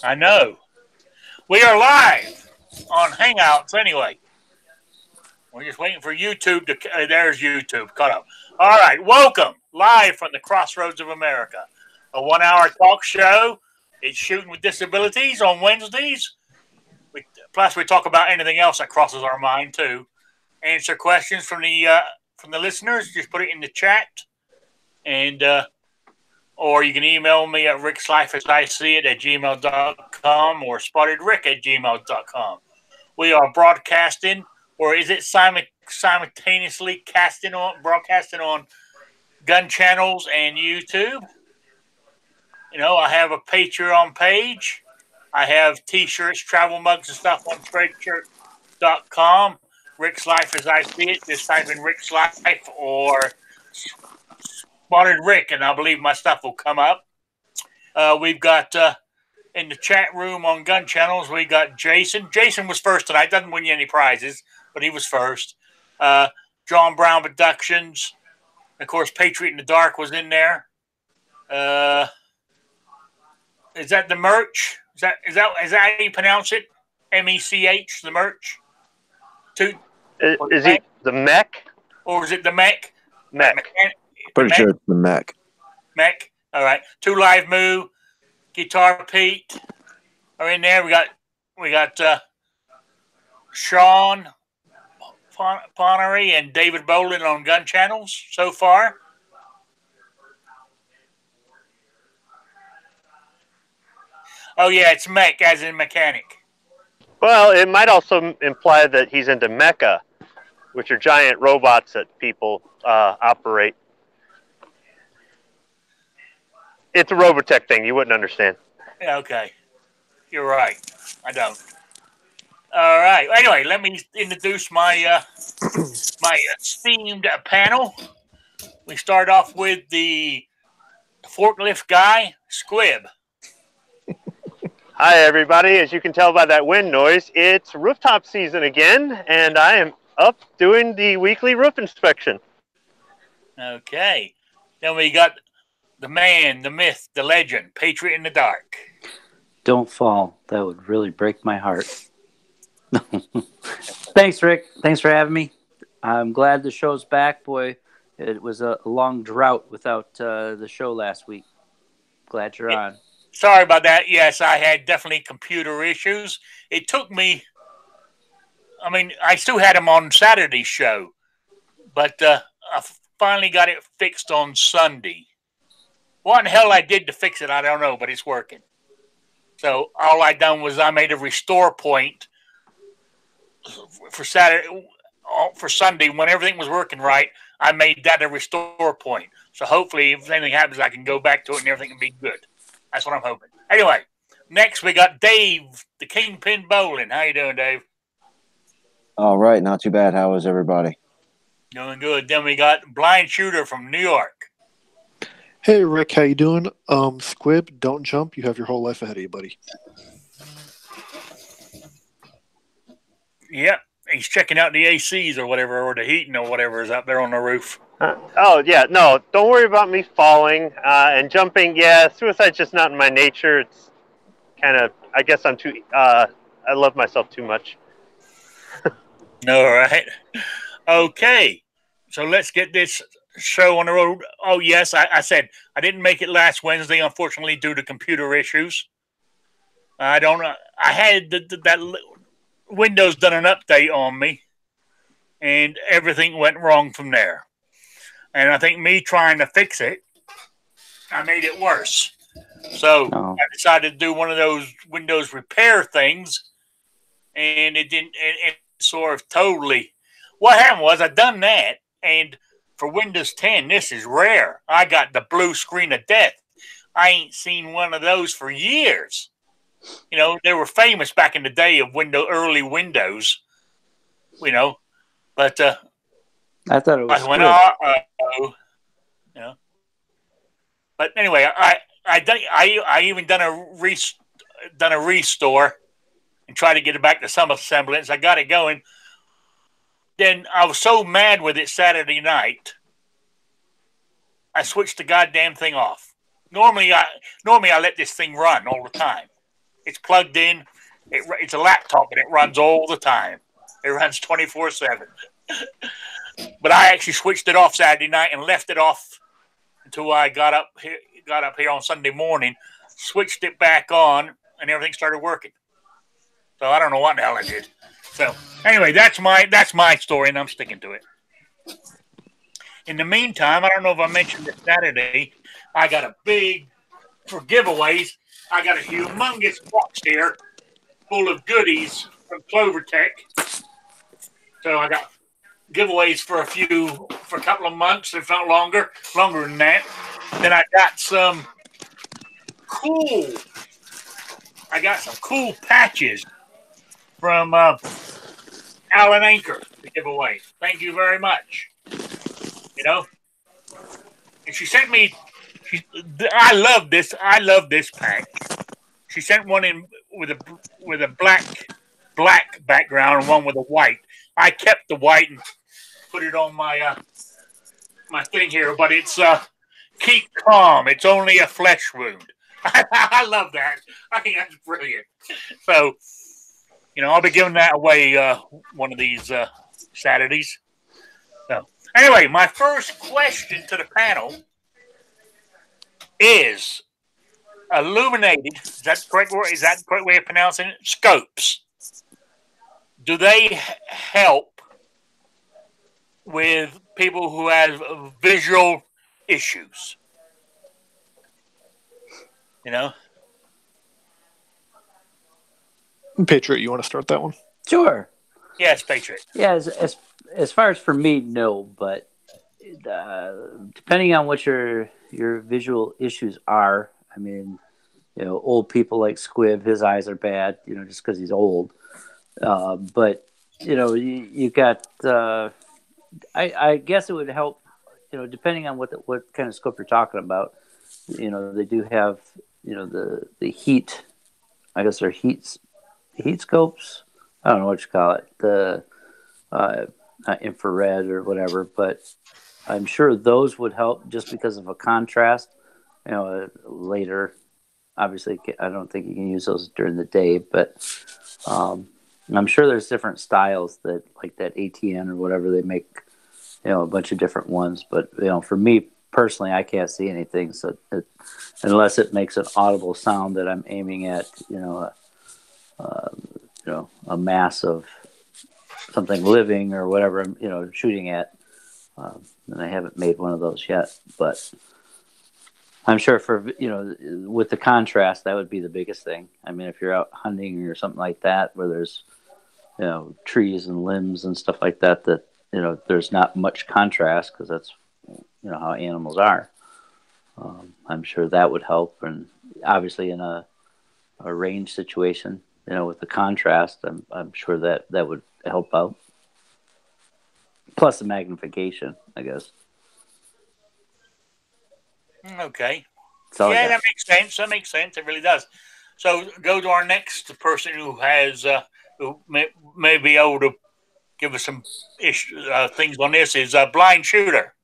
I know. We are live on Hangouts anyway. We're just waiting for YouTube to... there's YouTube. Caught up. All right. Welcome. Live from the Crossroads of America. A 1-hour talk show. It's Shooting with Disabilities on Wednesdays. Plus, we talk about anything else that crosses our mind, too. Answer questions from the listeners. Just put it in the chat. And... or you can email me at Rickslifeasiseeit@gmail.com or spottedrick@gmail.com. We are broadcasting, or is it simultaneously broadcasting on gun channels and YouTube? You know, I have a Patreon page. I have T-shirts, travel mugs, and stuff on Spreadshirt.com. Rick's Life as I See It. Just type in Rick's Life or Spotted Rick, and I believe my stuff will come up. We've got in the chat room on gun channels, we got Jason. Jason was first tonight. Doesn't win you any prizes, but he was first. John Brown Productions. Of course, Patriot in the Dark was in there. Is that the merch? Is that how you pronounce it? MECH, the merch? Is it the mech? Or is it the mech? Mech. Pretty sure it's the Mac. Mech. All right. Two Live Moo, Guitar Pete are in there. We got Sean Ponery and David Bolin on gun channels so far. Oh yeah, it's mech as in mechanic. Well, it might also imply that he's into mecha, which are giant robots that people operate. It's a Robotech thing. You wouldn't understand. Yeah, okay. You're right. I don't. All right. Anyway, let me introduce my my esteemed panel. We start off with the forklift guy, Squib. Hi, everybody. As you can tell by that wind noise, it's rooftop season again, and I am up doing the weekly roof inspection. Okay. Then we got the man, the myth, the legend, Patriot in the Dark. Don't fall. That would really break my heart. Thanks, Rick. Thanks for having me. I'm glad the show's back. Boy, it was a long drought without the show last week. Glad you're on. Sorry about that. Yes, I had definitely computer issues. It took me... I mean, I still had them on Saturday's show, but I finally got it fixed on Sunday. What in the hell I did to fix it, I don't know, but it's working. So all I done was I made a restore point for Sunday when everything was working right. I made that a restore point. So hopefully, if anything happens, I can go back to it and everything can be good. That's what I'm hoping. Anyway, next we got Dave, the Kingpin Bowling. How you doing, Dave? All right, not too bad. How is everybody? Doing good. Then we got Blind Shooter from New York. Hey, Rick, how you doing? Squib, don't jump. You have your whole life ahead of you, buddy. Yep. He's checking out the ACs or whatever, or the heating or whatever is up there on the roof. Oh, yeah. No, don't worry about me falling and jumping. Yeah, suicide's just not in my nature. It's kind of, I guess I'm too, I love myself too much. All right. Okay. So let's get this show on the road. Oh, yes. I said I didn't make it last Wednesday, unfortunately, due to computer issues. I don't know. I had that Windows done an update on me, and everything went wrong from there. And I think me trying to fix it, I made it worse. So I decided to do one of those Windows repair things, and it didn't. It sort of totally. What happened was I done that, and for Windows 10, this is rare. I got the blue screen of death. I ain't seen one of those for years. You know, they were famous back in the day of early Windows. You know, but I thought it was. I went, you know. But anyway, I even done a restore and tried to get it back to some semblance. I got it going. Then I was so mad with it Saturday night, I switched the goddamn thing off. Normally I let this thing run all the time. It's plugged in. It's a laptop, and it runs all the time. It runs 24/7. But I actually switched it off Saturday night and left it off until I got up here on Sunday morning. Switched it back on, and everything started working. So I don't know what the hell I did. So anyway, that's my story, and I'm sticking to it. In the meantime, I don't know if I mentioned it Saturday. I got a big for giveaways. I got a humongous box here full of goodies from CloverTech. So I got giveaways for a couple of months, if not longer than that. Then I got some cool patches from Alan Anchor to give away. Thank you very much. And she sent me. I love this pack. She sent one in with a black background and one with a white. I kept the white and put it on my my thing here, but it's keep calm. It's only a flesh wound. I love that. I think that's brilliant. So, I'll be giving that away one of these Saturdays. So, anyway, my first question to the panel is illuminated. Is that the correct way of pronouncing it? Scopes. Do they help with people who have visual issues? Patriot, you want to start that one? Sure. Yes, Patriot. Yeah, as far as for me, no, but depending on what your visual issues are, I mean, old people like Squibb, his eyes are bad, just because he's old. But you got. I guess it would help, depending on what kind of scope you're talking about. They do have, the heat. I guess they're heat scopes. I don't know what you call it. The infrared or whatever, but I'm sure those would help just because of a contrast. Later, obviously, I don't think you can use those during the day, but I'm sure there's different styles that, like that ATN or whatever, they make, a bunch of different ones. But for me personally, I can't see anything, so unless it makes an audible sound that I'm aiming at, a mass of something living or whatever I'm, shooting at. And I haven't made one of those yet, but I'm sure for, with the contrast, that would be the biggest thing. I mean, if you're out hunting or something like that, where there's, trees and limbs and stuff like that, there's not much contrast because that's, how animals are. I'm sure that would help. And obviously in a range situation, with the contrast, I'm sure that would help out. Plus the magnification, I guess. Okay. So, yeah, that makes sense. That makes sense. It really does. So go to our next person who has who may be able to give us some things on this is a blind shooter.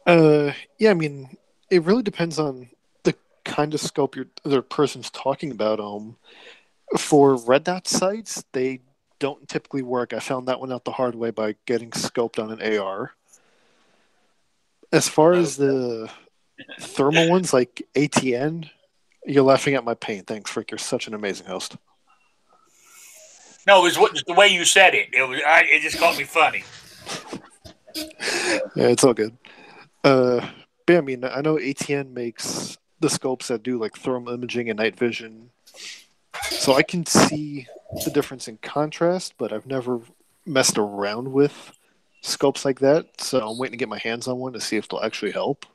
Yeah, I mean, it really depends on the kind of scope the person's talking about. For red dot sights, they don't typically work. I found that one out the hard way by getting scoped on an AR. As far as the thermal ones like ATN, you're laughing at my pain. Thanks, Frick. You're such an amazing host. No, it was the way you said it. It just caught me funny. Yeah, it's all good. But I mean, I know ATN makes the scopes that do like thermal imaging and night vision, so I can see the difference in contrast, but I've never messed around with scopes like that, so I'm waiting to get my hands on one to see if they'll actually help.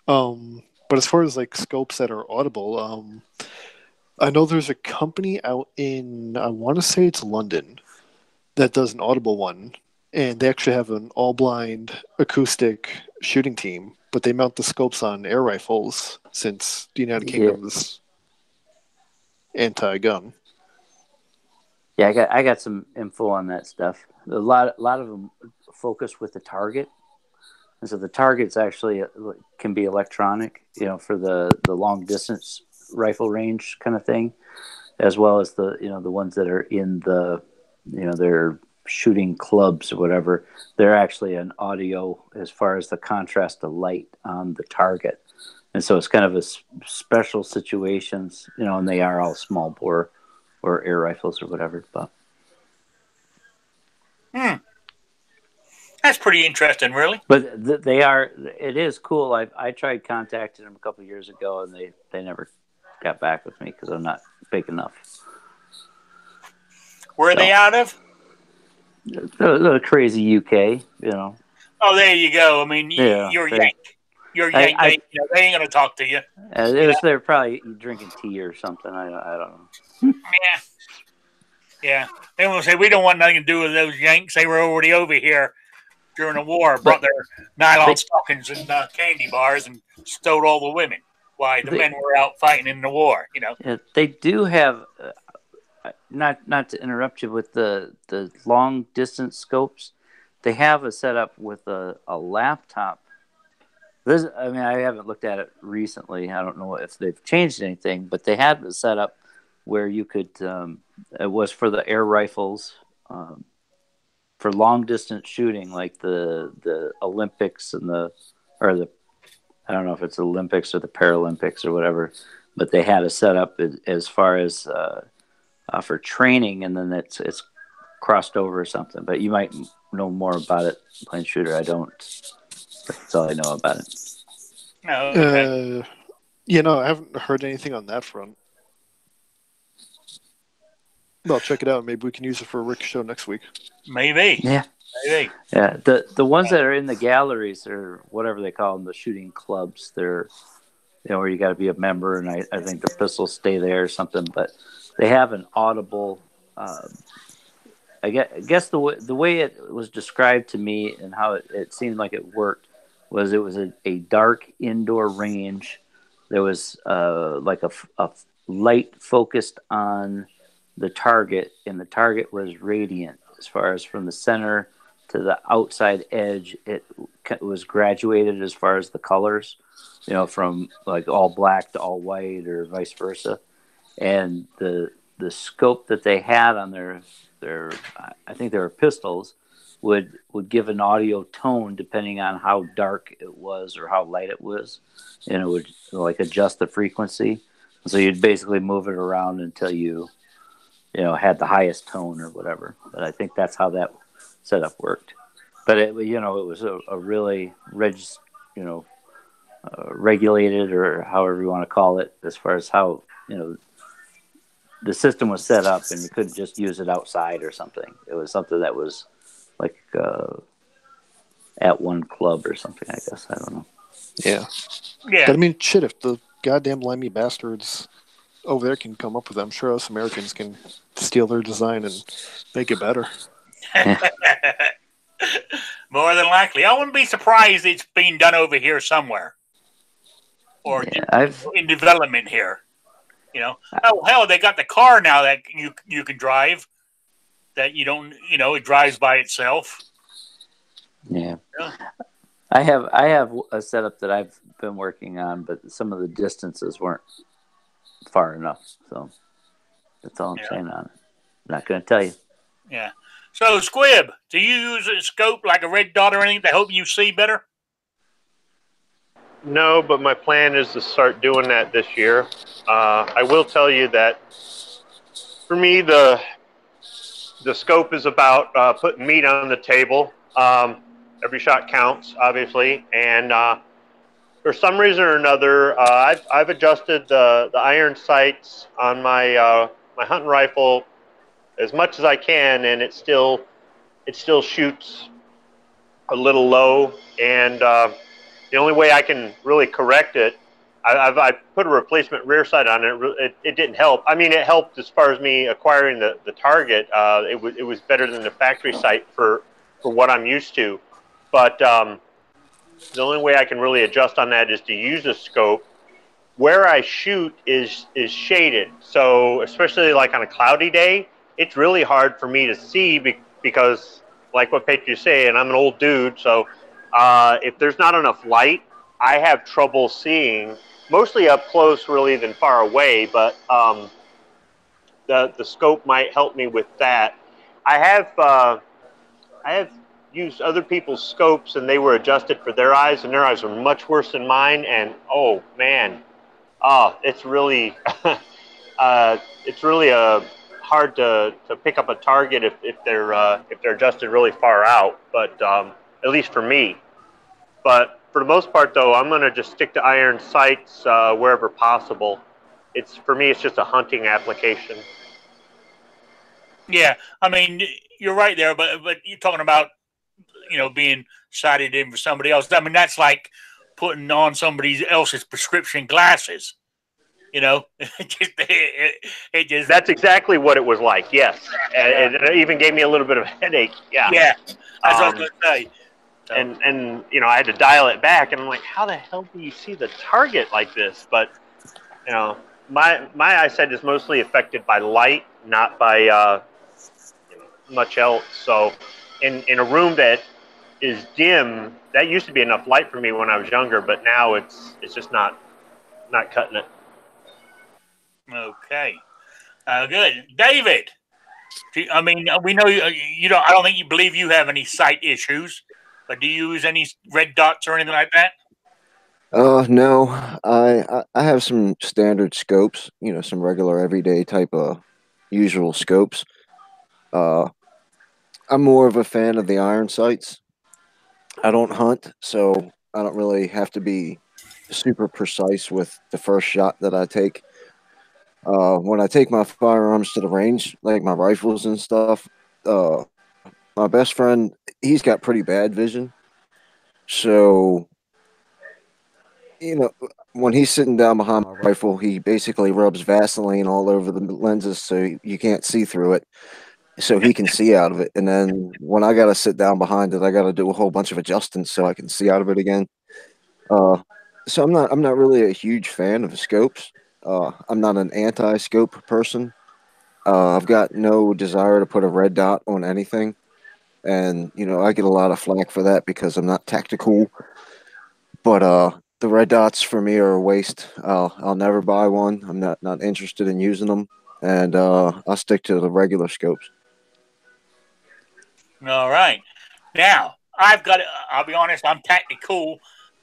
But as far as like scopes that are audible, I know there's a company out in, I want to say it's London, that does an audible one, and they actually have an all-blind acoustic shooting team, but they mount the scopes on air rifles since the United Kingdom's anti-gun. Yeah, I got some info on that stuff. A lot of them focus with the target, and so the targets actually can be electronic, for the long distance rifle range kind of thing, as well as the the ones that are in the they're shooting clubs or whatever. They're actually an audio as far as the contrast of light on the target, and so it's kind of a special situations, and they are all small bore or air rifles or whatever, but. That's pretty interesting, really. But they are. It is cool. I tried contacting them a couple of years ago, and they never got back with me because I'm not big enough. Where are they out of? The crazy UK, Oh, there you go. I mean, Yeah, you're Yank. You're Yank. They ain't gonna talk to you. They're probably drinking tea or something. I don't know. Yeah. They will say we don't want nothing to do with those Yanks. They were already over here during the war, brought their nylon stockings and candy bars and stole all the women. Why the men were out fighting in the war, Yeah, they do have. Not to interrupt you with the long distance scopes, they have a setup with a laptop. I haven't looked at it recently. I don't know if they've changed anything, but they had a setup where you could. It was for the air rifles, for long distance shooting, like the Olympics and I don't know if it's the Olympics or the Paralympics or whatever, but they had a setup as far as for training, and then it's crossed over or something. But you might know more about it playing shooter. I don't. That's all I know about it. No. Okay. I haven't heard anything on that front. Well, check it out. Maybe we can use it for a Rick show next week. Maybe. Yeah. Maybe. Yeah. The ones that are in the galleries or whatever they call them, the shooting clubs, they're where you got to be a member, and I think the pistols stay there or something. But they have an audible. I guess the way it was described to me and how it seemed like it worked was it was a dark indoor range. There was like a light focused on the target, and the target was radiant as far as from the center to the outside edge. It was graduated as far as the colors, from like all black to all white or vice versa. And the scope that they had on their I think they were pistols would give an audio tone depending on how dark it was or how light it was, and it would like adjust the frequency. So you'd basically move it around until you had the highest tone or whatever. But I think that's how that setup worked. But it was a really regulated, or however you want to call it, as far as how the system was set up, and you couldn't just use it outside or something. It was something that was like at one club or something, I guess. I don't know. Yeah. Yeah. But I mean, shit, if the goddamn limey bastards over there can come up with it, I'm sure us Americans can steal their design and make it better. More than likely. I wouldn't be surprised it's being done over here somewhere. Or in development here. Oh hell, they got the car now that you can drive. That you don't, it drives by itself. Yeah. I have a setup that I've been working on, but some of the distances weren't far enough. So that's all I'm saying on it. I'm not going to tell you. Yeah. So Squib, do you use a scope like a red dot or anything to help you see better? No, but my plan is to start doing that this year. I will tell you that for me, the scope is about putting meat on the table. Every shot counts, obviously, and for some reason or another, I've adjusted the iron sights on my my hunting rifle as much as I can, and it still shoots a little low, and the only way I can really correct it, I put a replacement rear sight on it. It didn't help. I mean, it helped as far as me acquiring the target. It was better than the factory sight for what I'm used to. But the only way I can really adjust on that is to use a scope. Where I shoot is shaded. So especially like on a cloudy day, it's really hard for me to see because like what Patriot's saying, I'm an old dude. So if there's not enough light, I have trouble seeing mostly up close really than far away, but the scope might help me with that. I have used other people's scopes, and they were adjusted for their eyes, and their eyes are much worse than mine. And oh man, it's really it's really hard to pick up a target if they're adjusted really far out. But at least for me. But for the most part, though, I'm going to just stick to iron sights wherever possible. For me, it's just a hunting application. Yeah, I mean, you're right there, but you're talking about, being sighted in for somebody else. I mean, that's like putting on somebody else's prescription glasses. It just. That's exactly what it was like. Yes, and it even gave me a little bit of a headache. Yeah. Yeah, that's what I was going to say. So. And I had to dial it back, and I'm like, how the hell do you see the target like this? But my eyesight is mostly affected by light, not by much else. So in a room that is dim, that used to be enough light for me when I was younger, but now it's just not cutting it. Okay, good, David. I mean, we know you don't. I don't think you believe you have any sight issues, but do you use any red dots or anything like that? No, I have some standard scopes, some regular everyday type of usual scopes. I'm more of a fan of the iron sights. I don't hunt, so I don't really have to be super precise with the first shot that I take. When I take my firearms to the range, like my rifles and stuff, my best friend, he's got pretty bad vision. So, when he's sitting down behind my rifle, he basically rubs Vaseline all over the lenses so you can't see through it, so he can see out of it. And then when I got to sit down behind it, I got to do a whole bunch of adjusting so I can see out of it again. So I'm not really a huge fan of scopes. I'm not an anti-scope person. I've got no desire to put a red dot on anything. And, I get a lot of flack for that because I'm not tactical. But the red dots for me are a waste. I'll never buy one. I'm not interested in using them. And I'll stick to the regular scopes. All right. Now, I'll be honest, I'm tactical.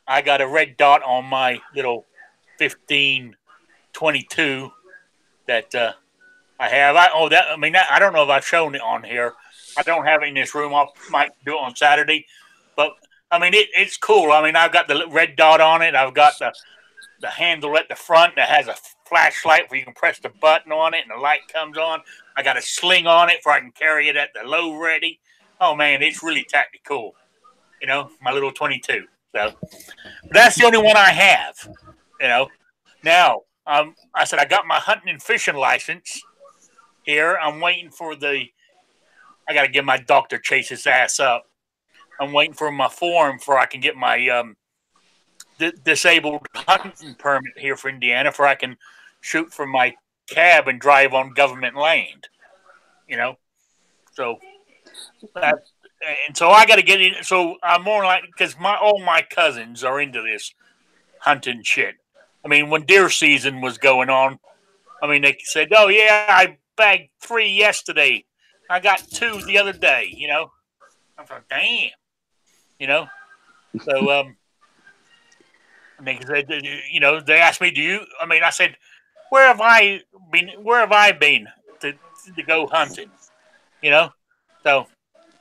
I got a red dot on my little 1522 that I have. I don't know if I've shown it on here. I don't have it in this room. I might do it on Saturday. But, I mean, it's cool. I mean, I've got the red dot on it. I've got the handle at the front that has a flashlight where you can press the button on it and the light comes on. I got a sling on it where I can carry it at the low ready. Oh, man, it's really tactical. My little 22. So that's the only one I have. Now, I said I got my hunting and fishing license here. I'm waiting for I got to give my doctor chase his ass up. I'm waiting for my form for I can get my disabled hunting permit here for Indiana, for I can shoot from my cab and drive on government land. So and so I got to get in. So I'm more like, because all my cousins are into this hunting shit. I mean, when deer season was going on, I mean, they said, "Oh yeah, I bagged 3 yesterday. I got 2 the other day." I'm like, damn. So and they said, they asked me, "Do you?" I mean, I said, "Where have I been? Where have I been to go hunting?" So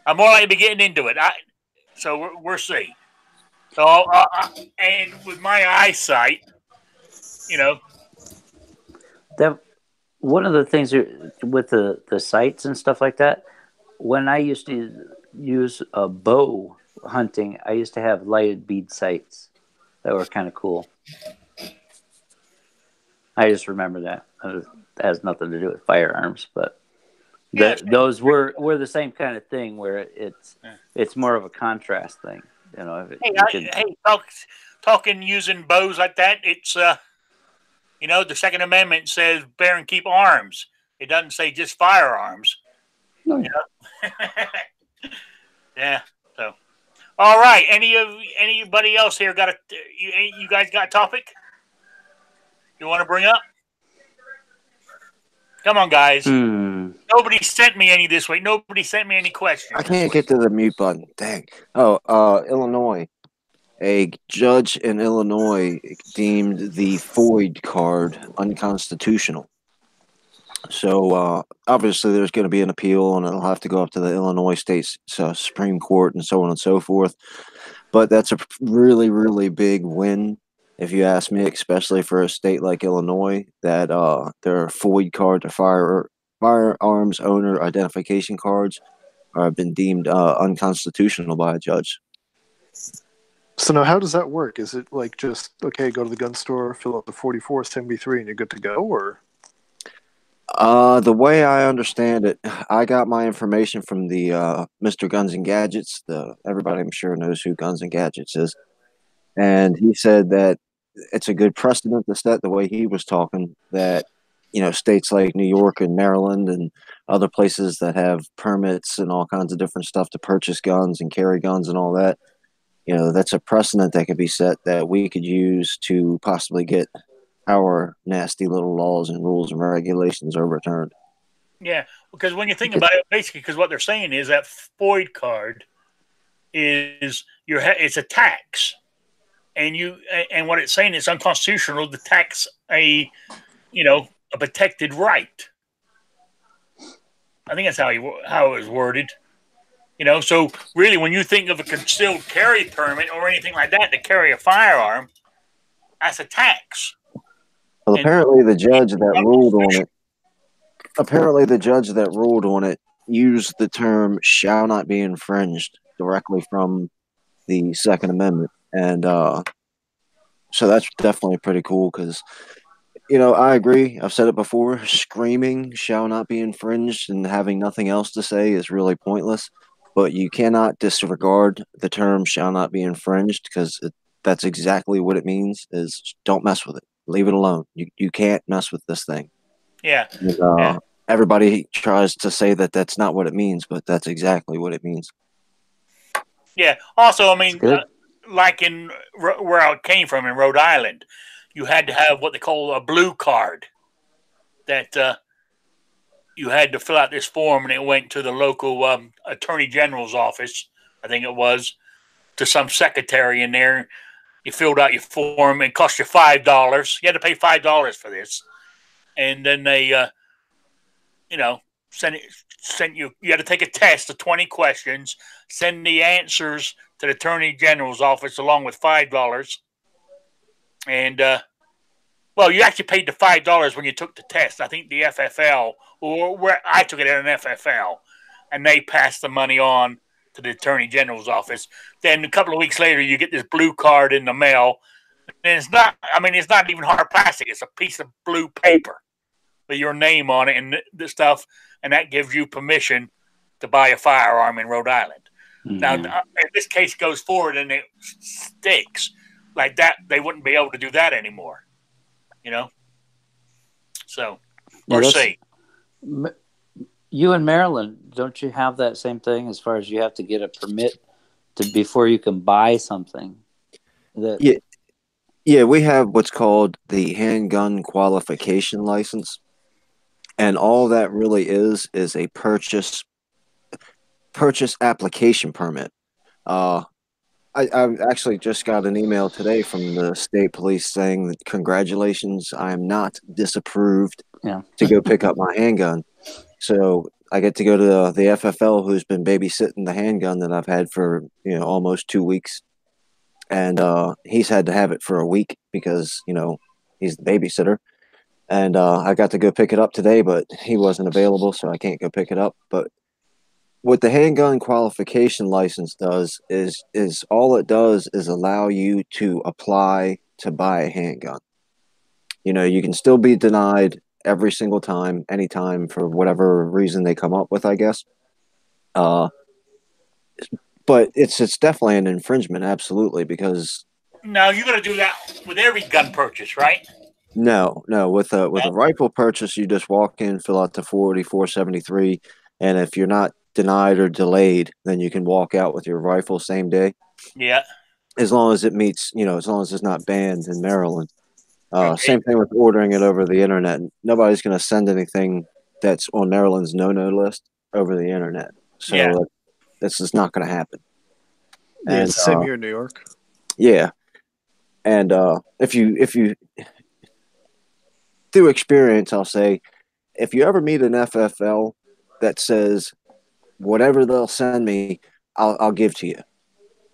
I'm more likely to be getting into it. So we'll see. So and with my eyesight, That one of the things with the sights and stuff like that. When I used to use a bow hunting, I used to have lighted bead sights that were kind of cool. I just remember that. It has nothing to do with firearms, but those were the same kind of thing where it's more of a contrast thing. Talking using bows like that, it's the Second Amendment says bear and keep arms. It doesn't say just firearms. No. Yeah. So, all right. Anybody else here got you guys got a topic? You want to bring up? Come on, guys. Nobody sent me any this week. Nobody sent me any questions. I can't get to the mute button. Dang. Oh, Illinois. A judge in Illinois deemed the FOID card unconstitutional. So obviously there's going to be an appeal, and it'll have to go up to the Illinois State Supreme Court and so on and so forth. But that's a really, really big win, if you ask me, especially for a state like Illinois, that their FOID card, the firearms owner identification cards, have been deemed unconstitutional by a judge. So now, how does that work? Is it like just, okay, go to the gun store, fill out the 4473, and you're good to go, or? The way I understand it, I got my information from the Mr. Guns and Gadgets. Everybody I'm sure knows who Guns and Gadgets is. And he said that it's a good precedent to set, the way he was talking, that, you know, states like New York and Maryland and other places that have permits and all kinds of different stuff to purchase guns and carry guns and all that, you know, that's a precedent that could be set that we could use to possibly get our nasty little laws and rules and regulations overturned. Yeah, because when you think about it, basically, because what they're saying is that FOID card is it's a tax, and what it's saying is unconstitutional to tax a protected right. I think that's how it was worded. You know, so really, when you think of a concealed carry permit or anything like that to carry a firearm, that's a tax. Well, apparently the judge that ruled on it used the term "shall not be infringed" directly from the Second Amendment, and so that's definitely pretty cool because, you know, I agree. I've said it before. Screaming "shall not be infringed" and having nothing else to say is really pointless. But you cannot disregard the term "shall not be infringed" because that's exactly what it means, is don't mess with it. Leave it alone. You can't mess with this thing. Yeah. And, everybody tries to say that that's not what it means, but that's exactly what it means. Yeah. Also, I mean, like in where I came from in Rhode Island, you had to have what they call a blue card that you had to fill out this form, and it went to the local attorney general's office, I think it was, to some secretary in there. You filled out your form. It cost you $5. You had to pay $5 for this, and then they, sent you. You had to take a test of 20 questions, send the answers to the attorney general's office along with $5, and well, you actually paid the $5 when you took the test. I think the FFL, or where I took it at an FFL, and they passed the money on to the attorney general's office. Then a couple of weeks later, you get this blue card in the mail, and it's not even hard plastic. It's a piece of blue paper with your name on it and the stuff, and that gives you permission to buy a firearm in Rhode Island. Mm-hmm. Now, if this case goes forward and it sticks like that, they wouldn't be able to do that anymore. You know, so we'll see. You in Maryland, don't you have that same thing as far as you have to get a permit before you can buy something? Yeah, we have what's called the handgun qualification license, and all that really is a purchase application permit. I actually just got an email today from the state police saying that congratulations, I am not disapproved to go pick up my handgun. So I get to go to the FFL, who's been babysitting the handgun that I've had for almost 2 weeks, and he's had to have it for a week because he's the babysitter. And I got to go pick it up today, but he wasn't available, so I can't go pick it up. But what the handgun qualification license does is all it does is allow you to apply to buy a handgun. You can still be denied every single time, anytime, for whatever reason they come up with, I guess. But it's definitely an infringement, absolutely, because no, you're going to do that with every gun purchase, right? No. With a rifle purchase, you just walk in, fill out the 4473, and if you're not denied or delayed, then you can walk out with your rifle same day. Yeah. As long as it meets, as long as it's not banned in Maryland. Okay. Same thing with ordering it over the internet. Nobody's going to send anything that's on Maryland's no-no list over the internet. So Yeah. this is not going to happen. Yeah, And it's the same here in New York. yeah, and if you through experience, I'll say, if you ever meet an FFL that says whatever they'll send me, I'll give to you.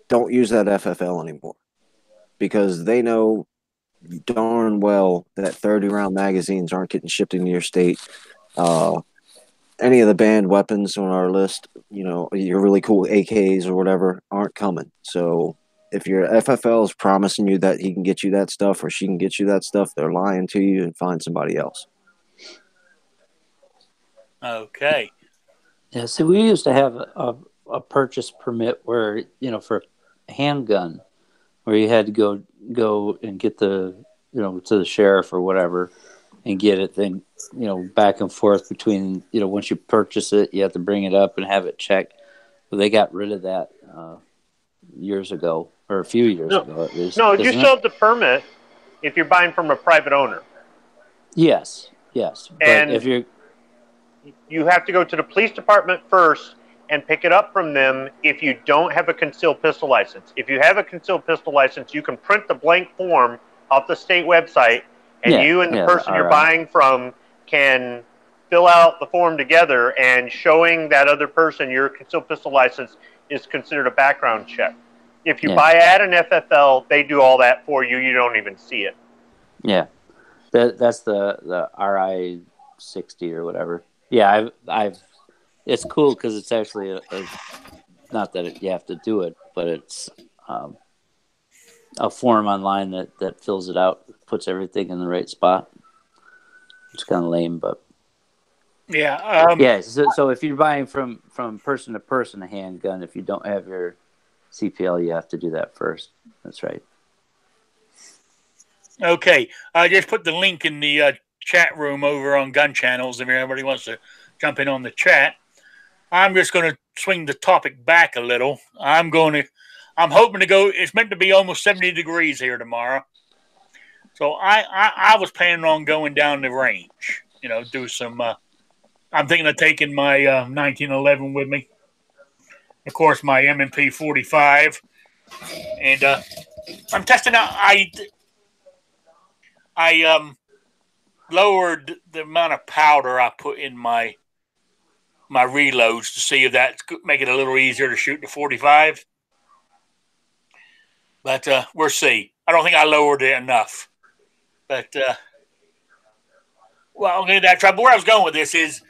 Don't use that FFL anymore, because they know darn well that 30-round magazines aren't getting shipped into your state. Any of the banned weapons on our list, your really cool AKs or whatever, aren't coming. So if your FFL is promising you that he can get you that stuff or she can get you that stuff, they're lying to you, and find somebody else. Okay. Yeah, so we used to have a purchase permit where, for a handgun, where you had to go and get to the sheriff or whatever and get it. Then, back and forth between, once you purchase it, you have to bring it up and have it checked. But they got rid of that years ago, or a few years ago at least. No, you still have the permit if you're buying from a private owner. Yes. But And if you're... You have to go to the police department first and pick it up from them if you don't have a concealed pistol license. If you have a concealed pistol license, you can print the blank form off the state website, and you and the person you're buying from can fill out the form together, and showing that other person your concealed pistol license is considered a background check. If you buy at an FFL, they do all that for you. You don't even see it. Yeah. That's the RI 60 or whatever. Yeah, I've. It's cool because it's actually not that you have to do it, but it's a form online that fills it out, puts everything in the right spot. It's kind of lame, but yeah, yeah. So if you're buying from person to person a handgun, if you don't have your CPL, you have to do that first. That's right. Okay, I just put the link in the chat room over on Gun Channels if anybody wants to jump in on the chat. I'm just going to swing the topic back a little. I'm hoping to go. It's meant to be almost 70 degrees here tomorrow. So I was planning on going down the range, do some. I'm thinking of taking my 1911 with me. Of course, my M&P 45, and I'm testing out. I lowered the amount of powder I put in my reloads to see if that make it a little easier to shoot the 45. But we'll see. I don't think I lowered it enough. But well, I'll get that try. But where I was going with this is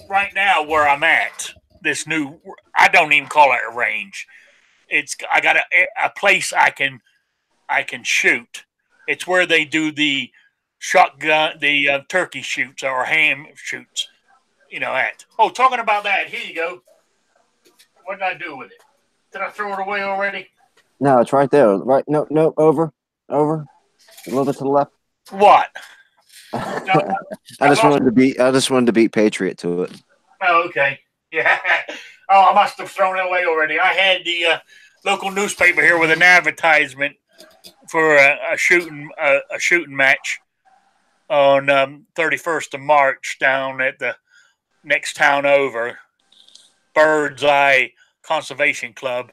right now where I'm at. This new, I don't even call it a range. I got a place I can shoot. It's where they do the shotgun, the turkey shoots or ham shoots. At. Oh, talking about that, here you go. What did I do with it? Did I throw it away already? No, it's right there. Right? No, over. A little bit to the left. What? I just wanted to beat Patriot to it. Oh, okay. Yeah. Oh, I must have thrown it away already. I had the local newspaper here with an advertisement for a shooting match on 31st of March down at the next town over, Bird's Eye Conservation Club.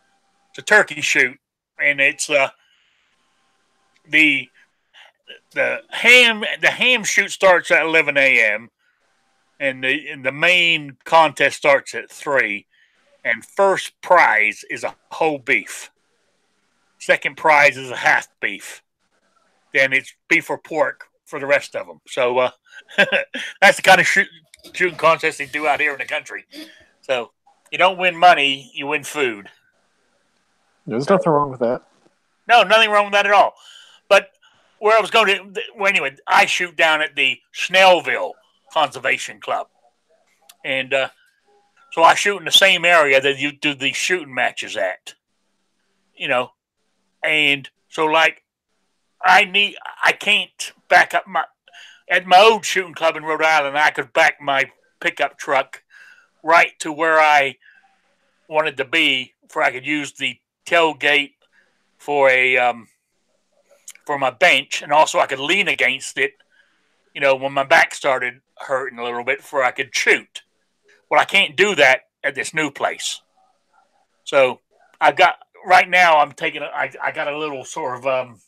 It's a turkey shoot, and it's the ham shoot starts at 11 a.m. and the main contest starts at 3. And first prize is a whole beef. Second prize is a half beef. Then it's beef or pork for the rest of them. So that's the kind of shooting contest they do out here in the country. So you don't win money, you win food. There's nothing wrong with that. No, nothing wrong with that at all. But where I was going to, well, anyway, I shoot down at the Snellville Conservation Club. And so I shoot in the same area that you do the shooting matches at. And so like I can't back up at my old shooting club in Rhode Island, I could back my pickup truck right to where I wanted to be, where I could use the tailgate for a for my bench, and also I could lean against it, when my back started hurting a little bit before I could shoot. Well, I can't do that at this new place. So right now I'm taking, I got a little sort of,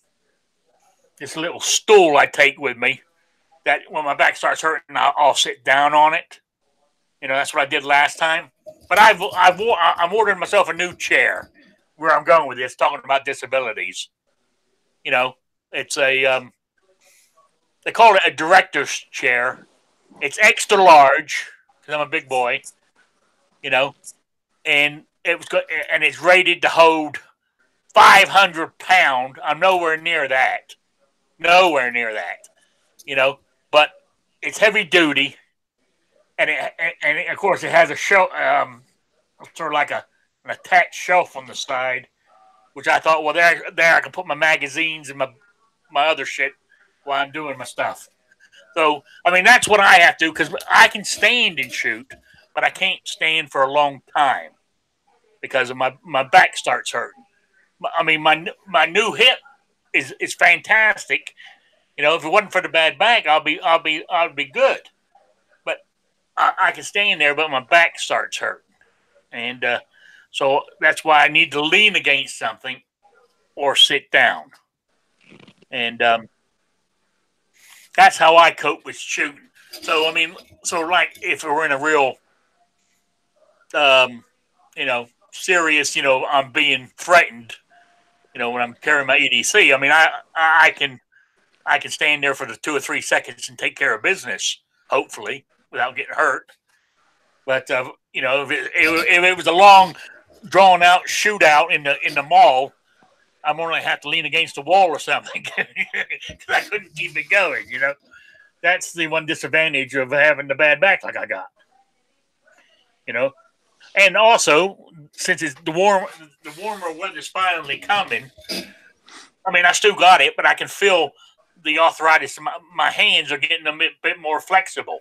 this little stool I take with me that when my back starts hurting, I'll sit down on it. That's what I did last time. But I'm ordering myself a new chair. Where I'm going with this, talking about disabilities. It's a, they call it a director's chair. It's extra large because I'm a big boy, and it's rated to hold 500 pounds. I'm nowhere near that. But it's heavy duty, and of course it has a shelf, sort of like an attached shelf on the side, which I thought, well, there I can put my magazines and my other shit while I'm doing my stuff. So, I mean, that's what I have to do, because I can stand and shoot, but I can't stand for a long time because of my back starts hurting. I mean, my new hip is fantastic. If it wasn't for the bad back, I'll be good. But I can stand there, but my back starts hurting. And so that's why I need to lean against something or sit down. And that's how I cope with shooting. So, I mean, like if we're in a real, serious, I'm being threatened, when I'm carrying my EDC, I mean, I can stand there for the 2 or 3 seconds and take care of business, hopefully, without getting hurt. But if it was a long, drawn out shootout in the mall, I'm going to have to lean against a wall or something because I couldn't keep it going. That's the one disadvantage of having the bad back like I got. And also, since it's the warmer weather's finally coming, I mean, I still got it, but I can feel the arthritis. My hands are getting a bit more flexible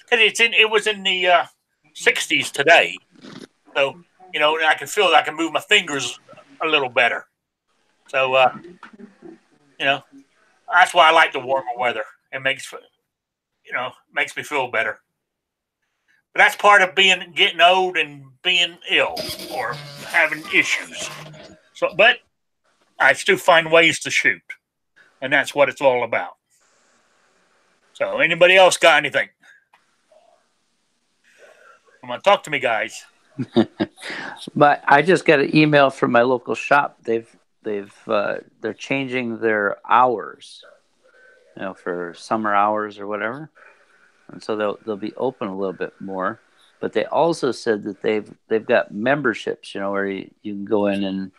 because it was in the 60s today, so I can feel that I can move my fingers a little better. So that's why I like the warmer weather. It makes me feel better. But that's part of getting old and being ill or having issues. So, but I still find ways to shoot, and that's what it's all about. So, anybody else got anything? Come on, talk to me, guys. But I just got an email from my local shop. They're changing their hours, for summer hours or whatever, and so they'll be open a little bit more. But they also said that they've got memberships, where you can go in and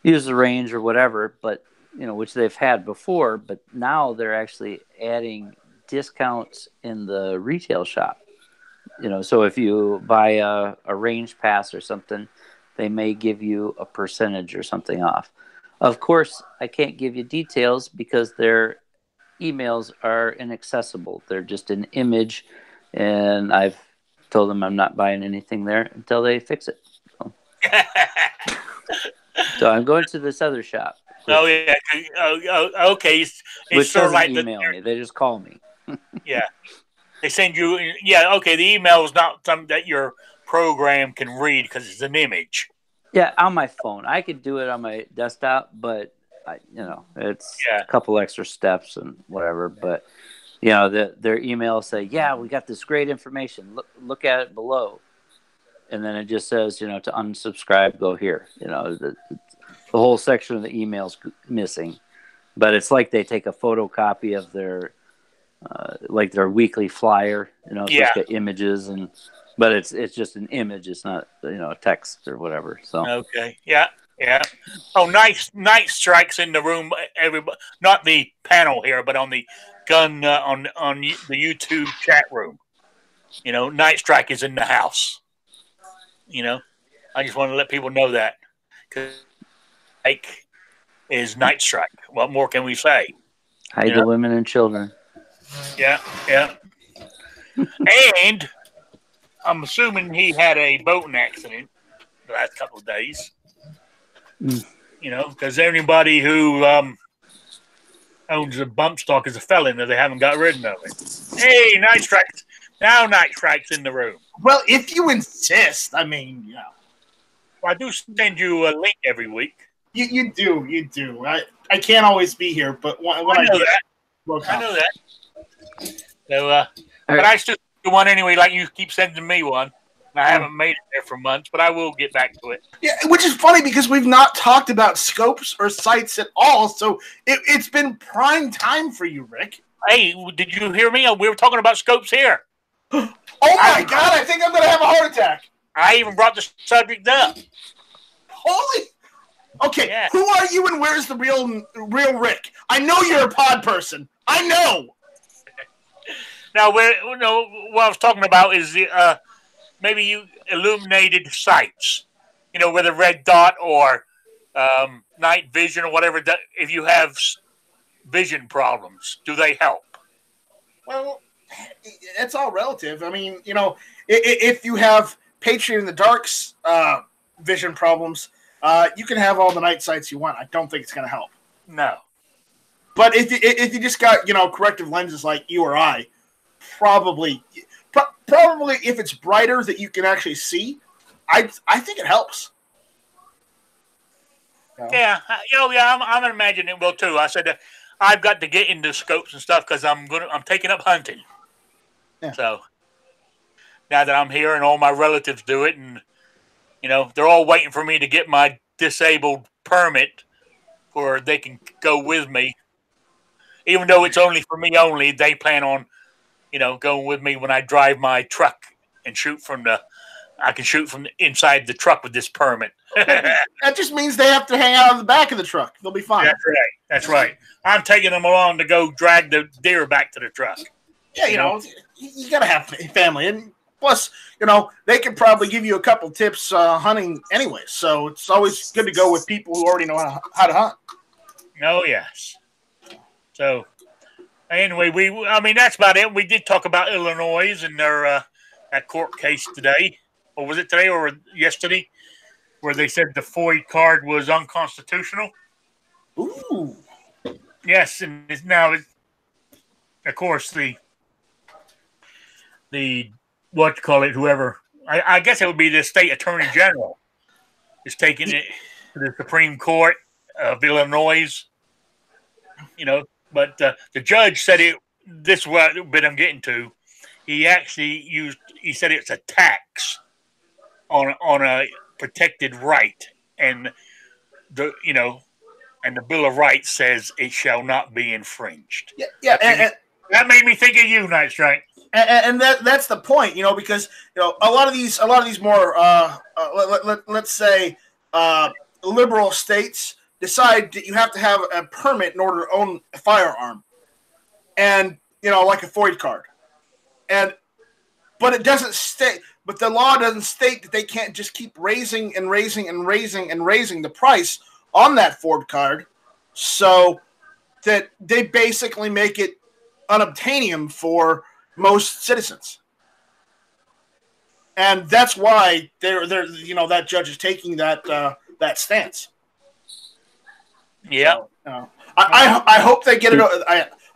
use the range or whatever, but which they've had before. But now they're actually adding discounts in the retail shop. So if you buy a range pass or something, they may give you a percentage or something off. Of course, I can't give you details because their emails are inaccessible. They're just an image, and I've told them I'm not buying anything there until they fix it. So I'm going to this other shop. Oh, yeah. Okay. Which doesn't like email me. They just call me. Yeah. They send you, okay, the email is not something that your program can read because it's an image. Yeah, on my phone. I could do it on my desktop, but, it's a couple extra steps and whatever. But, their emails say, yeah, we got this great information. Look at it below. And then it just says, to unsubscribe, go here. The whole section of the email's missing. But it's like they take a photocopy of their their weekly flyer, just got images, but it's just an image. It's not text or whatever. So okay, yeah. Oh, night strikes in the room. Everybody, not the panel here, but on the gun on the YouTube chat room. Night strike is in the house. I just want to let people know that because is night strike. What more can we say? Hide the women and children. Yeah. And I'm assuming he had a boating accident the last couple of days. Because anybody who owns a bump stock as a felon that they haven't got rid of it. Hey, Night Strike's now Night Strike's in the room. Well, if you insist, I mean, yeah. Well, I do send you a link every week. You do. I can't always be here, but when I know get, that. I know that. So, but I still do one anyway. Like you keep sending me one. I haven't made it there for months, but I will get back to it. Yeah, which is funny because we've not talked about scopes or sights at all, so it's been prime time for you, Rick. Hey, did you hear me? We were talking about scopes here. Oh my God! I think I'm going to have a heart attack. I even brought the subject up. Holy! Okay, yeah. Who are you and where's the real Rick? I know you're a pod person. I know. Now, what I was talking about is the maybe you illuminated sights, with a red dot or night vision or whatever. If you have vision problems, do they help? Well, it's all relative. I mean, if you have Patriot in the Dark's vision problems, you can have all the night sights you want. I don't think it's going to help. No. But if you just got, corrective lenses like you or I, probably if it's brighter that you can actually see, I think it helps. Yeah, I'm imagining it will too. I said that I've got to get into scopes and stuff because I'm taking up hunting. Yeah. So now that I'm here and all my relatives do it, and they're all waiting for me to get my disabled permit, where they can go with me. Even though it's only for me only, they plan on going with me when I drive my truck and I can shoot from inside the truck with this permit. That just means they have to hang out on the back of the truck. They'll be fine. That's right. I'm taking them along to go drag the deer back to the truck. Yeah, you got to have family. And plus, they can probably give you a couple tips hunting anyway. So it's always good to go with people who already know how to hunt. Oh, yes. So anyway, that's about it. We did talk about Illinois and their that court case today. Or was it today or yesterday? Where they said the FOID card was unconstitutional. Ooh. Yes, and of course, whoever, I guess it would be the state attorney general is taking it to the Supreme Court of Illinois, but the judge said this is what bit I'm getting to. He actually said it's a tax on a protected right, and the Bill of Rights says it shall not be infringed. Yeah, that made me think of you, Night Strike. And that's the point, because a lot of these more let's say liberal states decide that you have to have a permit in order to own a firearm, and like a FOID card, but it doesn't state. But the law doesn't state that they can't just keep raising and raising and raising and raising the price on that FOID card, so that they basically make it unobtainium for most citizens. And that's why they're that judge is taking that stance. Yeah. So, I hope they get it.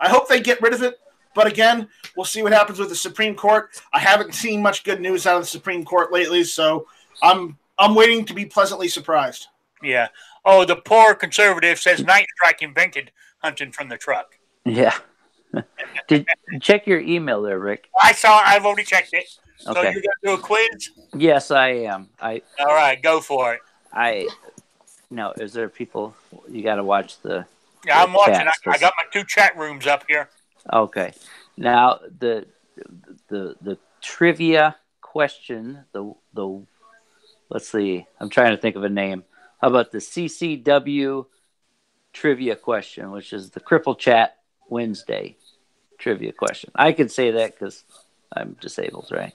I hope they get rid of it. But again, we'll see what happens with the Supreme Court. I haven't seen much good news out of the Supreme Court lately, so I'm waiting to be pleasantly surprised. Yeah. Oh, the poor conservative says Night Strike invented hunting from the truck. Yeah. Did check your email there, Rick? I've already checked it. So okay. you're gonna do a quiz? Yes, I am. All right, go for it. No, is there people you got to watch the? Yeah, I'm watching. I got my 2 chat rooms up here. Okay. Now the trivia question, the let's see. I'm trying to think of a name. How about the CCW trivia question, which is the Cripple Chat Wednesday trivia question. I can say that because I'm disabled, right?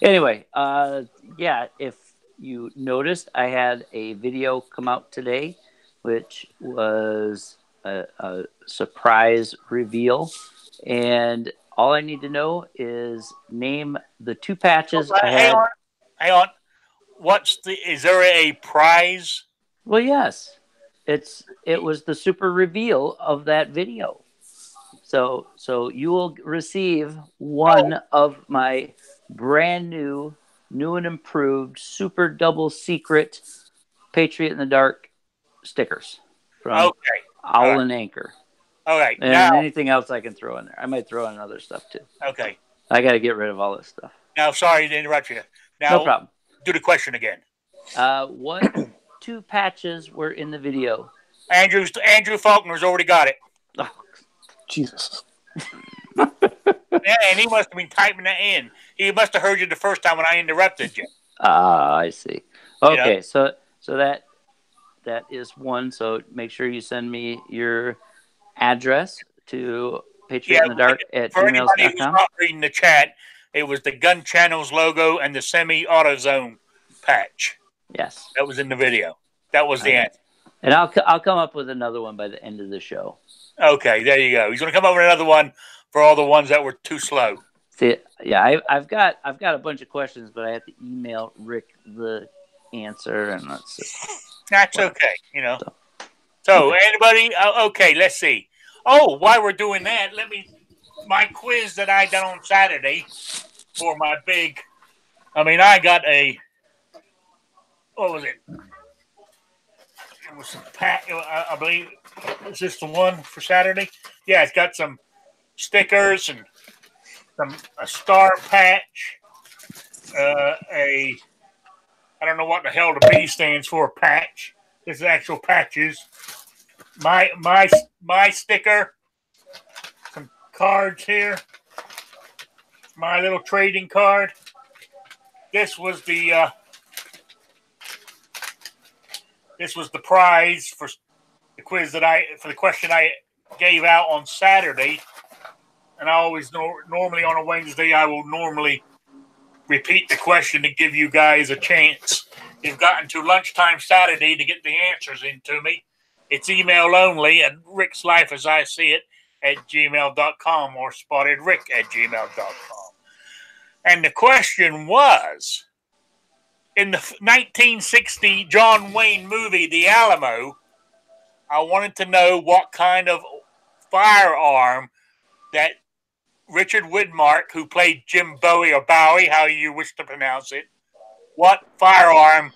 Anyway, if you noticed, I had a video come out today, which was a surprise reveal, and all I need to know is name the 2 patches I had. Hang on. Is there a prize? Well, yes. It was the super reveal of that video. So you will receive one of my brand new and improved super double secret Patriot in the Dark stickers from Owl and Anchor. All right. And now, anything else I can throw in there. I might throw in other stuff too. Okay. I got to get rid of all this stuff. Now, sorry to interrupt you. Now, no problem. Do the question again. What 2 patches were in the video? Andrew Faulkner's already got it. Oh, Jesus. Yeah, and he must have been typing that in. He must have heard you the first time when I interrupted you. I see. Okay, so that is one. So make sure you send me your address to patriotinthedark@gmail.com. For anybody who's not reading the chat, it was the Gun Channels logo and the semi-AutoZone patch. Yes. That was in the video. That was the answer. And I'll come up with another one by the end of the show. Okay, there you go. He's going to come up with another one for all the ones that were too slow. See, yeah, I've got a bunch of questions, but I have to email Rick the answer, and that's okay. So anybody? Okay, let's see. Oh, while we're doing that, my quiz that I done on Saturday for my big. I got a. What was it? It was some I believe. Is this the one for Saturday? Yeah, it's got some stickers and a star patch. I don't know what the hell the B stands for. Patch. This is actual patches. My sticker. Some cards here. My little trading card. This was the prize for the quiz for the question I gave out on Saturday. And I always normally on a Wednesday, I will normally repeat the question to give you guys a chance. You've gotten to lunchtime Saturday to get the answers into me. It's email only at Rickslifeasiseeit@gmail.com or spottedrick@gmail.com. And the question was, in the 1960 John Wayne movie, The Alamo, I wanted to know what kind of firearm that Richard Widmark, who played Jim Bowie or Bowie, how you wish to pronounce it, what firearm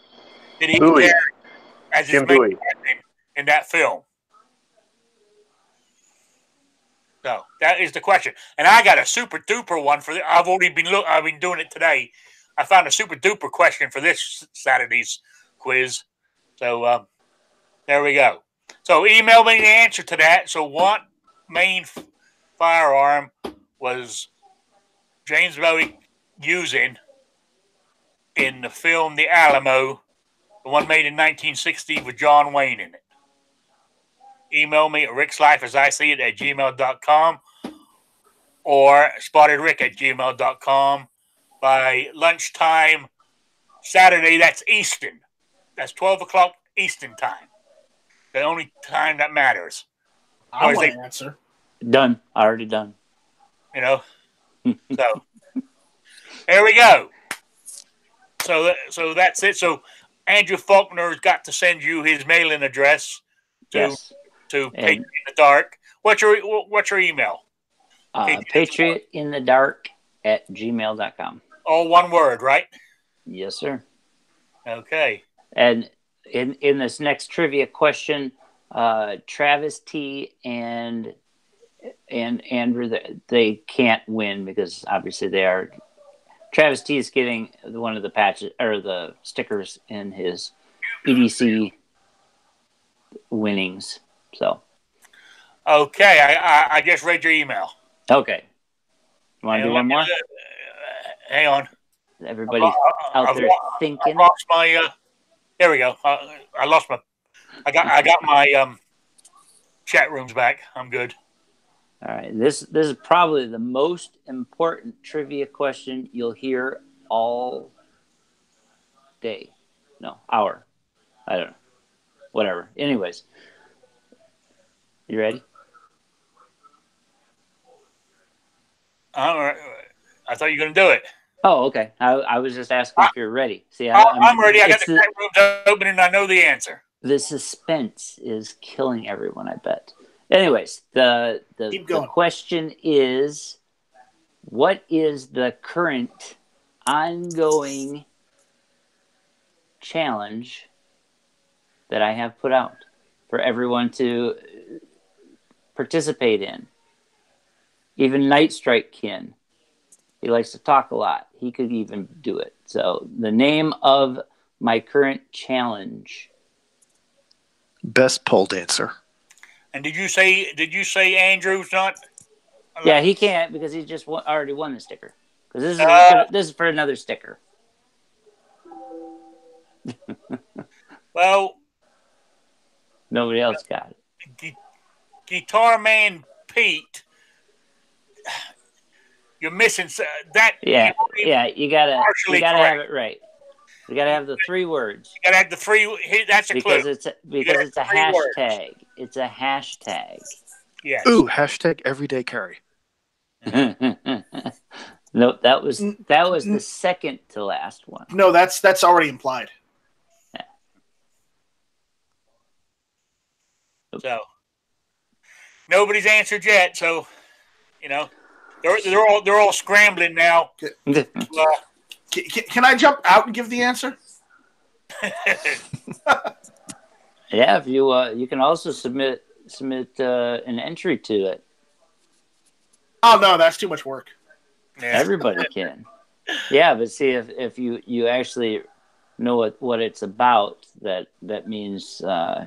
did he carry as his main weapon in that film? So that is the question, and I got a super duper one for. I've been doing it today. I found a super duper question for this Saturday's quiz. So there we go. So email me the answer to that. So what main firearm was James Bowie using in the film The Alamo, the one made in 1960 with John Wayne in it? Email me at rickslifeasiseeit@gmail.com or spottedrick@gmail.com by lunchtime Saturday. That's Eastern. That's 12 o'clock Eastern time. The only time that matters. I want to answer. Done. Already done. So there we go. So that's it. So Andrew Faulkner's got to send you his mailing address to Patriot in the Dark. What's your email? patriotinthedark@gmail.com. All one word, right? Yes, sir. Okay. And in this next trivia question, Travis T and Andrew, they can't win because obviously they are. Travis T is getting one of the patches or the stickers in his EDC winnings. So. Okay, I just read your email. Okay. You want to do one more? Hang on. Everybody's out there thinking. I lost my. There we go. I lost my. I got my chat rooms back. I'm good. All right. This is probably the most important trivia question you'll hear all day. No, hour. I don't know. Whatever. Anyways. You ready? I thought you were going to do it. Oh, okay. I was just asking if you're ready. See, I'm ready. I got the chat rooms open and I know the answer. The suspense is killing everyone, I bet. Anyways, the question is, what is the current ongoing challenge that I have put out for everyone to participate in? Even Night Strike Kin. He likes to talk a lot. He could even do it. So the name of my current challenge. Best pole dancer. And did you say Andrew's not? Yeah, he can't because he just already won the sticker. Because this is for another sticker. Well, nobody else got it. Guitar Man Pete, you're missing that. Yeah, you gotta have it right. You gotta have the 3 words. You gotta have the 3. That's a because clue. it's a hashtag. Words. It's a hashtag. Yes. Ooh, hashtag everyday carry. No, that was the second to last one. No, that's already implied. Yeah. So nobody's answered yet. So they're all scrambling now. Can I jump out and give the answer? Yeah, if you can also submit an entry to it. Oh no, that's too much work. Yeah. Everybody can. Yeah, but see if you actually know what it's about, that means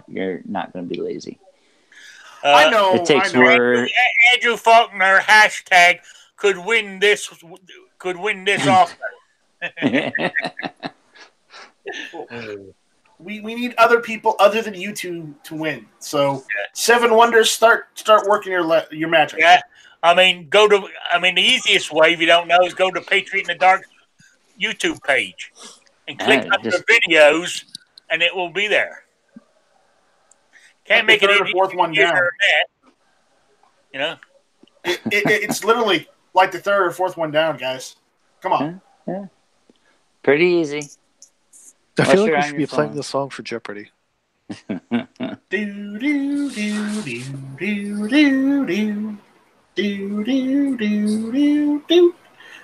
you're not going to be lazy. I know. It takes work. Andrew Faulkner hashtag could win this offer. We need other people other than you two to win. So 7 Wonders, start working your magic. Yeah, the easiest way, if you don't know, is go to Patriot in the Dark YouTube page and click on the videos, and it will be there. Can't make it any fourth one down. It's literally like the 3rd or 4th one down, guys. Come on. Yeah. Pretty easy. I feel like we should be playing this song for Jeopardy. Do do do do do do do do do do do.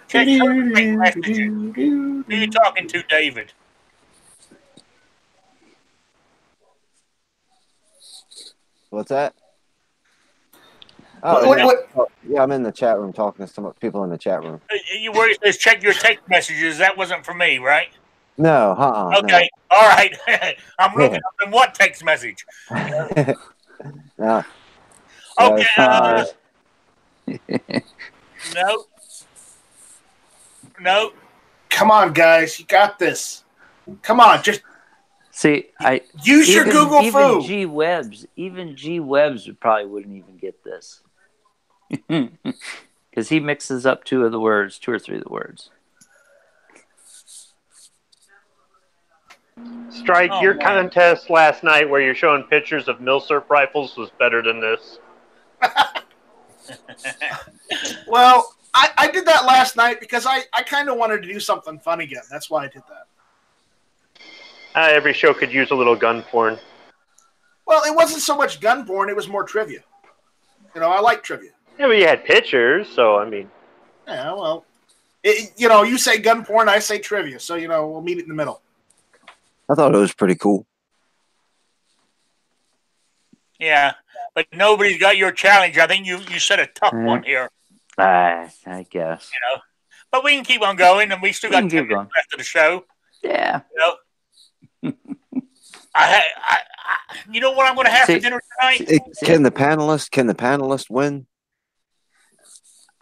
Check messages. Who are you talking to, David? What's that? Oh, yeah, I'm in the chat room talking to some people in the chat room. Where it says check your text messages, that wasn't for me, right? No, Okay, no. All right. I'm looking up in what text message? No. Okay. No. Come on, guys. You got this. Come on. Just see. Use your Google Foo. Even G Webs probably wouldn't even get this. Because he mixes up 2 or 3 of the words. Strike, your contest last night where you're showing pictures of Milsurp rifles was better than this. Well, I did that last night because I kind of wanted to do something fun again. That's why I did that. Every show could use a little gun porn. Well, it wasn't so much gun porn. It was more trivia. I like trivia. Yeah, but you had pictures, so I mean. Yeah, well, you say gun porn, I say trivia. So, we'll meet in the middle. I thought it was pretty cool. Yeah, but nobody's got your challenge. I think you set a tough one here. I guess. But we can keep on going, and we still got 10 minutes left of the show. Yeah. You know what I'm going to have for dinner tonight? Can the panelists win?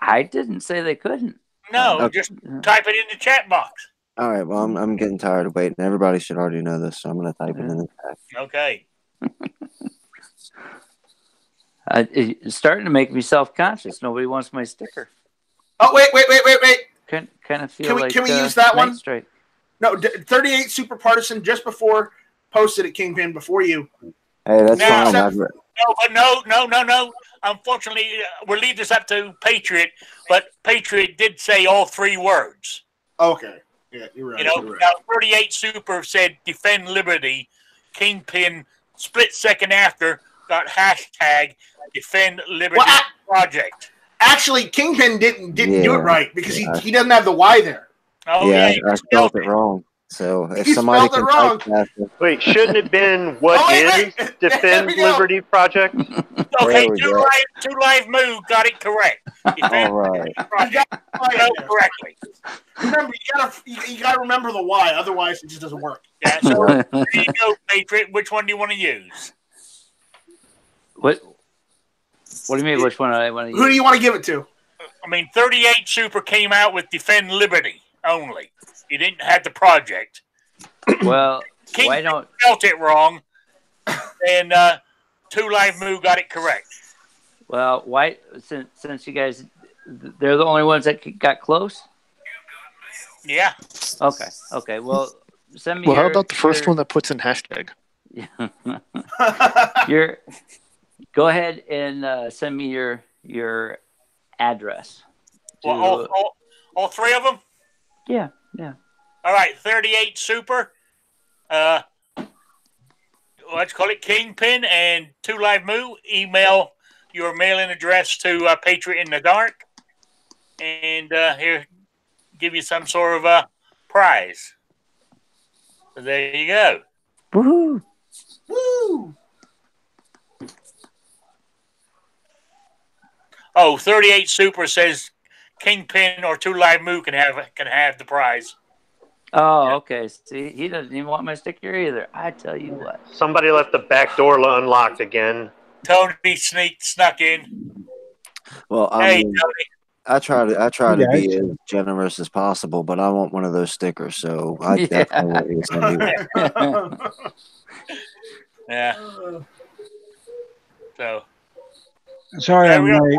I didn't say they couldn't. No, just type it in the chat box. All right. Well, I'm getting tired of waiting. Everybody should already know this, so I'm going to type it in the chat. Okay. It's starting to make me self-conscious. Nobody wants my sticker. Oh, wait. Kind of feel Can we use that one? Straight. No, 38 Super Partisan just before posted at Kingpin before you. Hey, that's fine. No. Unfortunately, we'll leave this up to Patriot, but Patriot did say all 3 words. Okay. Yeah, you're right. Now 38 Super said defend liberty, Kingpin split second after got hashtag Defend Liberty Project. Actually, Kingpin didn't do it right because he doesn't have the Y there. Oh I spelled it wrong. So if somebody can type that, wait, shouldn't it have been Defend Liberty Project? Okay, two live move got it correct. All right. Correctly. Remember, you gotta remember the Y, otherwise it just doesn't work. Yeah. So there you go, Patriot. Which one do you want to use? What do you mean? Which one do I want to use? Who do you want to give it to? I mean, 38 Super came out with Defend Liberty only. He didn't have the project. Well, King why don't spelled it wrong, and Two Live Moo got it correct. Well, why since you guys they're the only ones that got close? Yeah. Okay. Well, send me. Well, how about the first one that puts in hashtag? Go ahead and send me your address. Well, all three of them? Yeah. All right, 38 Super. Let's call it Kingpin and Two Live Moo. Email your mailing address to Patriot in the Dark, and here give you some sort of prize. So there you go. Woohoo! Woo! Oh, 38 Super says Kingpin or Two Live Moo can have the prize. Oh, okay. See, he doesn't even want my sticker either. I tell you what. Somebody left the back door unlocked again. Tony snuck in. Well, Hey, Tony. I try to be as generous as possible, but I want one of those stickers, so I definitely want you to send me one. Yeah. So. Sorry, I'm late.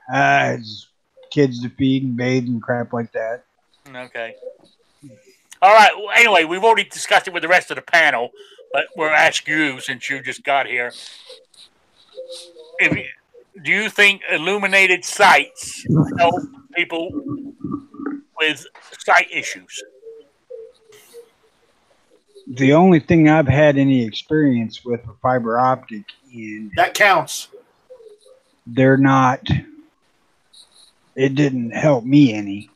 It's kids to feed and bathe and crap like that. Okay. All right. Well, anyway, we've already discussed it with the rest of the panel, but we'll ask you since you just got here. Do you think illuminated sites help people with sight issues? The only thing I've had any experience with a fiber optic in that counts. They're not. It didn't help me any.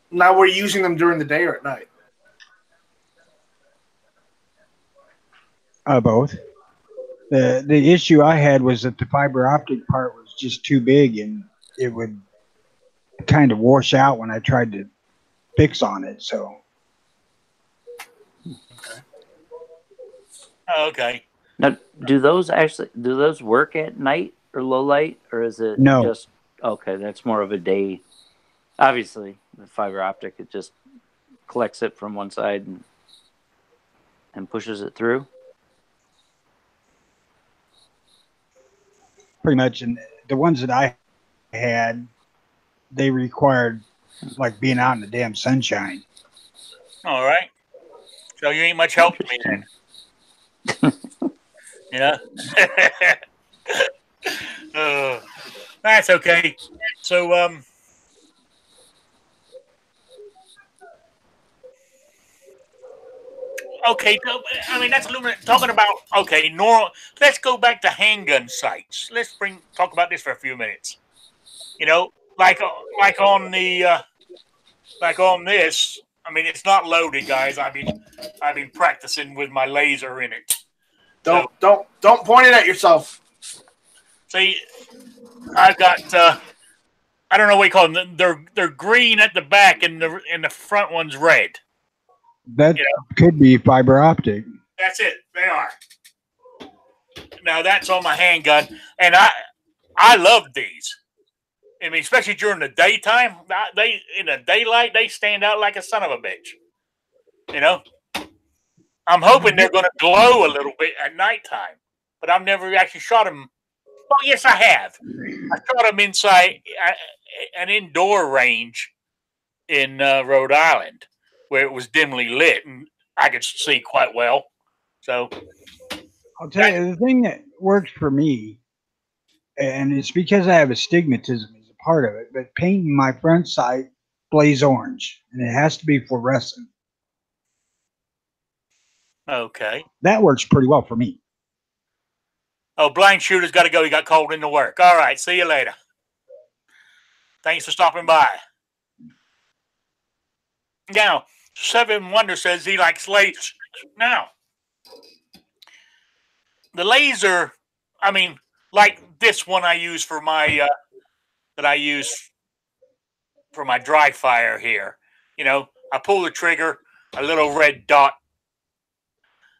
Now we're using them during the day or at night? Both. The issue I had was that the fiber optic part was just too big and it would kind of wash out when I tried to fix on it. So. Okay. Now, do those work at night or low light, or is it just okay? That's more of a day. Obviously, the fiber optic, it just collects it from one side and pushes it through. Pretty much, and the ones that I had, they required like being out in the damn sunshine. All right. So you ain't much help to me then. Yeah. That's okay. So, okay. I mean, that's talking about, okay, normal. Let's go back to handgun sites. Let's talk about this for a few minutes. You know, like on this, I mean, it's not loaded, guys. I've been practicing with my laser in it. Don't point it at yourself. See, I've got I don't know what you call them. They're green at the back and the front one's red. That could be fiber optic. That's it. They are. Now that's on my handgun, and I love these. I mean, especially during the daytime. In the daylight they stand out like a son of a bitch. You know. I'm hoping they're going to glow a little bit at nighttime, but I've never actually shot them. Well, yes, I have. I shot them inside an indoor range in Rhode Island where it was dimly lit and I could see quite well. So I'll tell you, the thing that works for me, and it's because I have astigmatism as a part of it, but painting my front sight blaze orange, and it has to be fluorescent. Okay. That works pretty well for me. Oh, blind shooter's got to go. He got called into work. All right. See you later. Thanks for stopping by. Now, Seven Wonder says he likes lasers. Now, the laser, I mean, like this one I use for my, that I use for my dry fire here. You know, I pull the trigger, a little red dot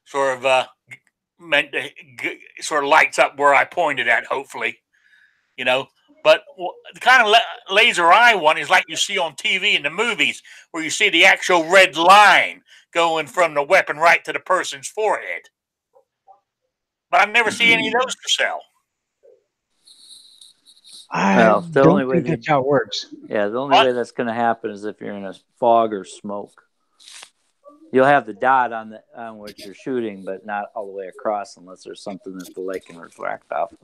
sort of meant to sort of lights up where I pointed at, hopefully, you know. But the kind of laser I want is like you see on TV in the movies, where you see the actual red line going from the weapon right to the person's forehead. But I never see any of those for sale. I don't think that's how it works. Yeah, the only way that's going to happen is if you're in a fog or smoke. You'll have the dot on which you're shooting, but not all the way across, unless there's something that the light can reflect off of.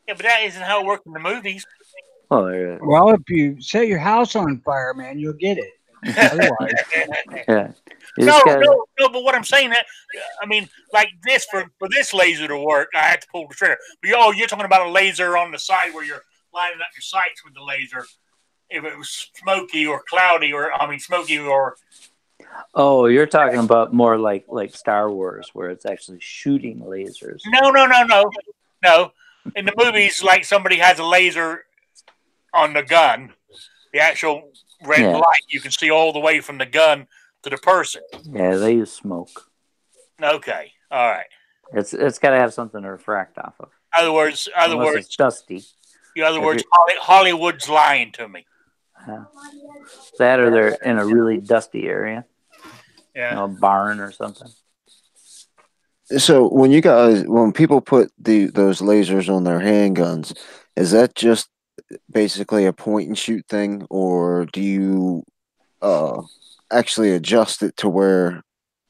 Yeah, but that isn't how it works in the movies. Well, if you set your house on fire, man, you'll get it. Otherwise, yeah. No, but what I'm saying, I mean, like this, for this laser to work, I had to pull the trigger. But you're talking about a laser on the side where you're lining up your sights with the laser. If it was smoky or cloudy, smoky or... Oh, you're talking about more like Star Wars, where it's actually shooting lasers. No. In the movies, like somebody has a laser on the gun, the actual red light, you can see all the way from the gun to the person. Yeah, they use smoke. Okay, all right. It's got to have something to refract off of. Unless it's dusty. In other words, Hollywood's lying to me. That, or they're in a really dusty area. Yeah, a barn or something. So when people put those lasers on their handguns, is that just basically a point and shoot thing, or do you actually adjust it to where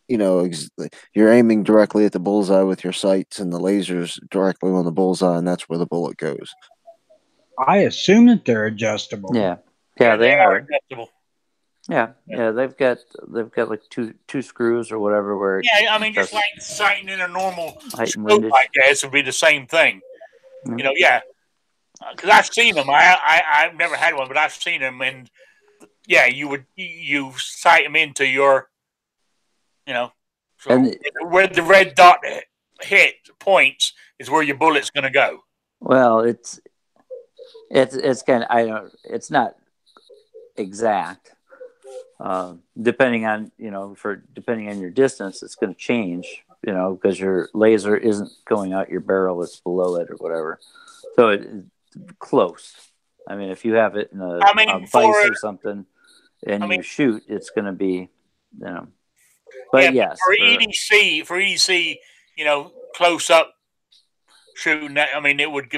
you're aiming directly at the bullseye with your sights and the laser's directly on the bullseye, and that's where the bullet goes? I assume that they're adjustable. Yeah, they are adjustable. Yeah, they've got like two screws or whatever. Where just like sighting in a normal scope, I guess, would be the same thing. Mm-hmm. Because I've seen them. I've never had one, but I've seen them, and you sight them into your, and where the red dot hit points is where your bullet's going to go. Well, it's kind of it's not exact. Depending on your distance, it's going to change, because your laser isn't going out your barrel, it's below it or whatever. So it's close. I mean, if you have it in a vice or something and you shoot, it's going to be, But yes, for EDC, close up shooting that, it would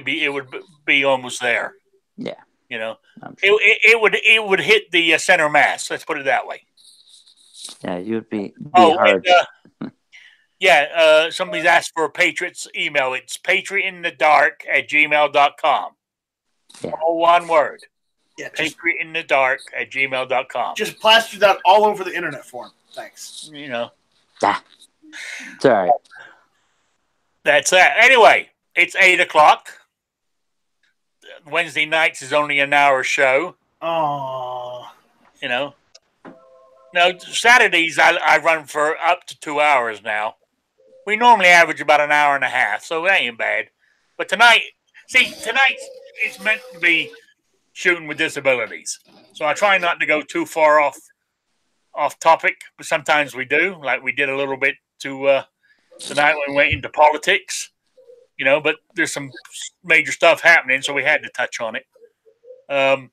be almost there. Yeah. Sure. It would hit the center mass. Let's put it that way. Yeah, you'd be hard. Somebody's asked for a Patriot's email. It's patriotinthedark@gmail.com. Yeah. All one word. Yeah, patriotinthedark@gmail.com. Just plaster that all over the internet for him. Thanks. It's all right. That's that. Anyway, it's 8:00. Wednesday nights is only an hour show. Oh, No, Saturdays I run for up to 2 hours now. We normally average about an hour and a half, so it ain't bad. But tonight it's meant to be shooting with disabilities, so I try not to go too far off topic. But sometimes we do, like we did a little bit tonight when we went into politics. But there's some major stuff happening, so we had to touch on it. So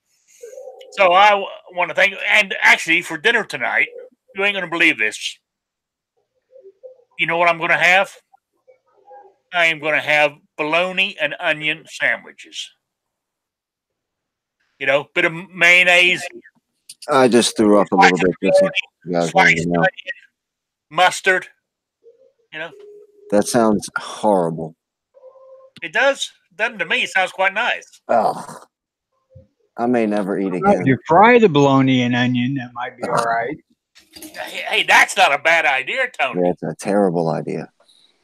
I want to thank, and actually for dinner tonight, you ain't going to believe this. You know what I'm going to have? I am going to have bologna and onion sandwiches. Bit of mayonnaise. I just threw up a little bit. Sliced onion, mustard. That sounds horrible. It does. Doesn't to me. It sounds quite nice. Oh, I may never eat again. If you fry the bologna and onion, that might be all right. Hey, that's not a bad idea, Tony. That's a terrible idea.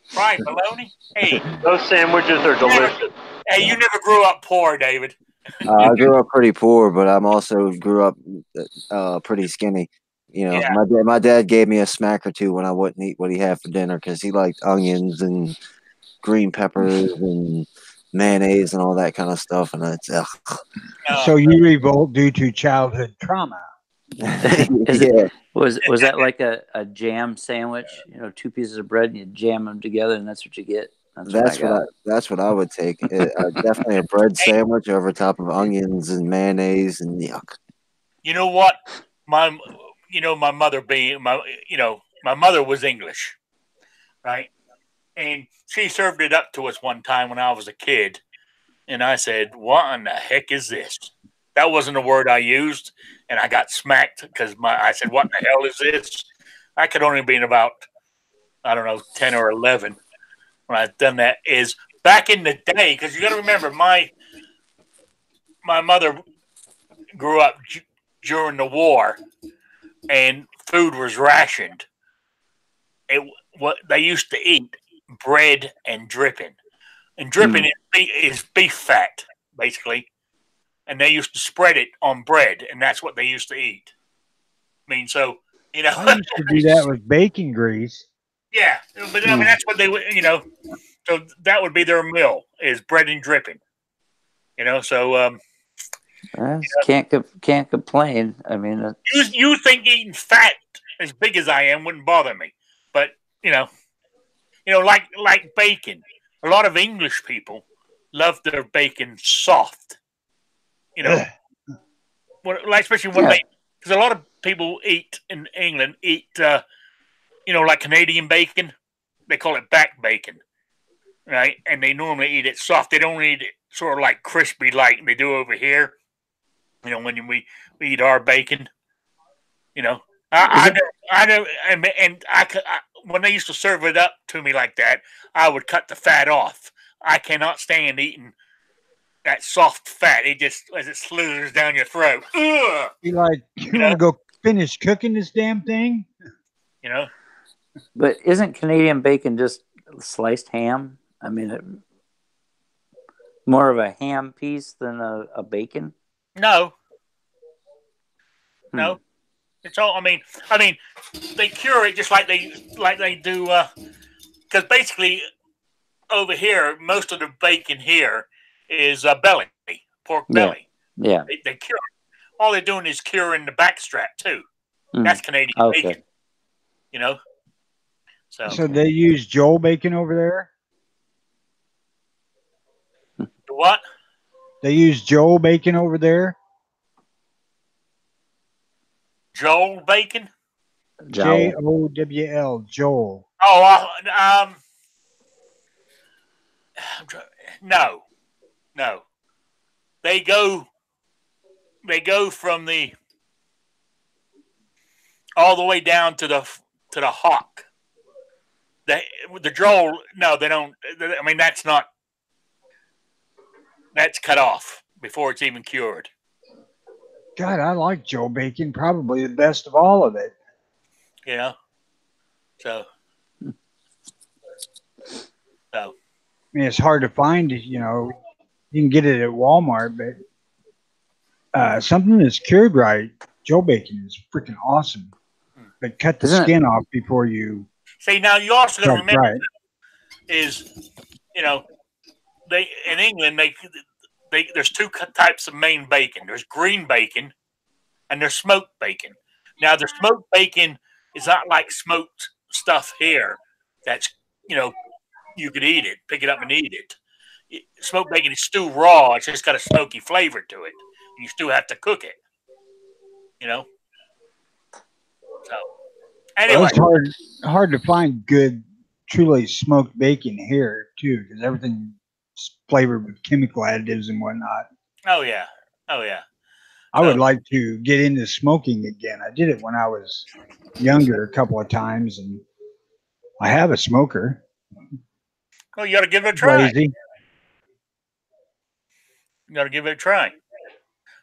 Fried bologna. Hey, Those sandwiches are delicious. Hey, you never grew up poor, David. I grew up pretty poor, but I'm also grew up pretty skinny. You know, Yeah. my dad gave me a smack or two when I wouldn't eat what he had for dinner because he liked onions and green peppers and mayonnaise and all that kind of stuff. And it's So you revolt due to childhood trauma. Was that like a jam sandwich? You know, 2 pieces of bread and you jam them together, and that's what you get. That's what I would take. Definitely a bread sandwich over top of onions and mayonnaise and yuck. You know what? My mother my mother was English, right? And she served it up to us one time when I was a kid, and I said, "What in the heck is this?" That wasn't a word I used, and I got smacked because I said, "What in the hell is this?" I could only have been about, I don't know, 10 or 11 when I'd done that. Is back in the day, because you got to remember, my mother grew up during the war, and food was rationed. What they used to eat bread and dripping, and dripping is beef fat basically, and they used to spread it on bread, and that's what they used to eat. I mean, so you know, I used to do that with bacon grease. Yeah, but I mean that's what they would, so that would be their meal is bread and dripping. So can't complain. I mean, you think eating fat as big as I am wouldn't bother me, but like bacon. A lot of English people love their bacon soft. Especially when because a lot of people in England eat, like Canadian bacon. They call it back bacon, right? And they normally eat it soft. They don't eat it sort of like crispy like they do over here. When we eat our bacon, I know, and when they used to serve it up to me like that, I would cut the fat off. I cannot stand eating that soft fat. It just as it slithers down your throat. Ugh! You want to go finish cooking this damn thing? But isn't Canadian bacon just sliced ham? I mean, more of a ham piece than a bacon? No. No. It's all. I mean, they cure it just like they do. Because basically, over here, most of the bacon here is pork belly. Yeah. They cure it. All they're doing is curing the backstrap too. That's Canadian bacon. So they use Joel bacon over there? What? They use Joel bacon over there? Joel bacon? Jowl, Joel. Oh, no. They go from all the way down to the hock. The Joel, no, they don't. I mean, that's cut off before it's even cured. God, I like Joel bacon, probably the best of all of it. So. I mean, it's hard to find, you can get it at Walmart, but something that's cured right, Joel bacon is freaking awesome. But cut the skin off before you. See, now you also got to remember is, they in England there's two types of main bacon. There's green bacon, and there's smoked bacon. Now, the smoked bacon is not like smoked stuff here. That's you could eat it, pick it up and eat it. Smoked bacon is still raw. It's just got a smoky flavor to it. You still have to cook it. So anyway, it's hard to find good, truly smoked bacon here too, because everything's flavored with chemical additives and whatnot. Oh yeah. I would like to get into smoking again. I did it when I was younger a couple of times, and I have a smoker. Well, you got to give it a try. Lazy. You got to give it a try.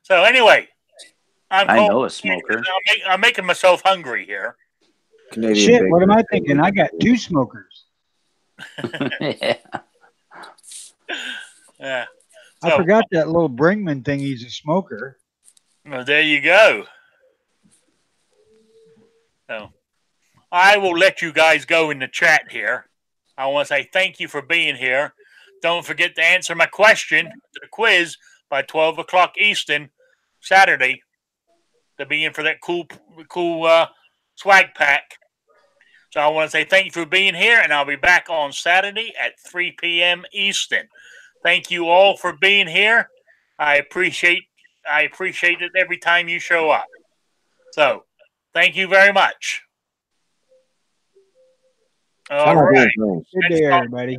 So anyway, I know a smoker. I'm making myself hungry here. Canadian Shit, bacon. what am I thinking? I got 2 smokers. Yeah. Yeah. I forgot that little Brinkman thing. He's a smoker. Well, there you go. So I will let you guys go in the chat here. I want to say thank you for being here. Don't forget to answer my question to the quiz by 12 o'clock Eastern Saturday to be in for that cool swag pack. So I want to say thank you for being here, and I'll be back on Saturday at 3 p.m. Eastern. Thank you all for being here. I appreciate it every time you show up. So thank you very much. All right. Good day, everybody.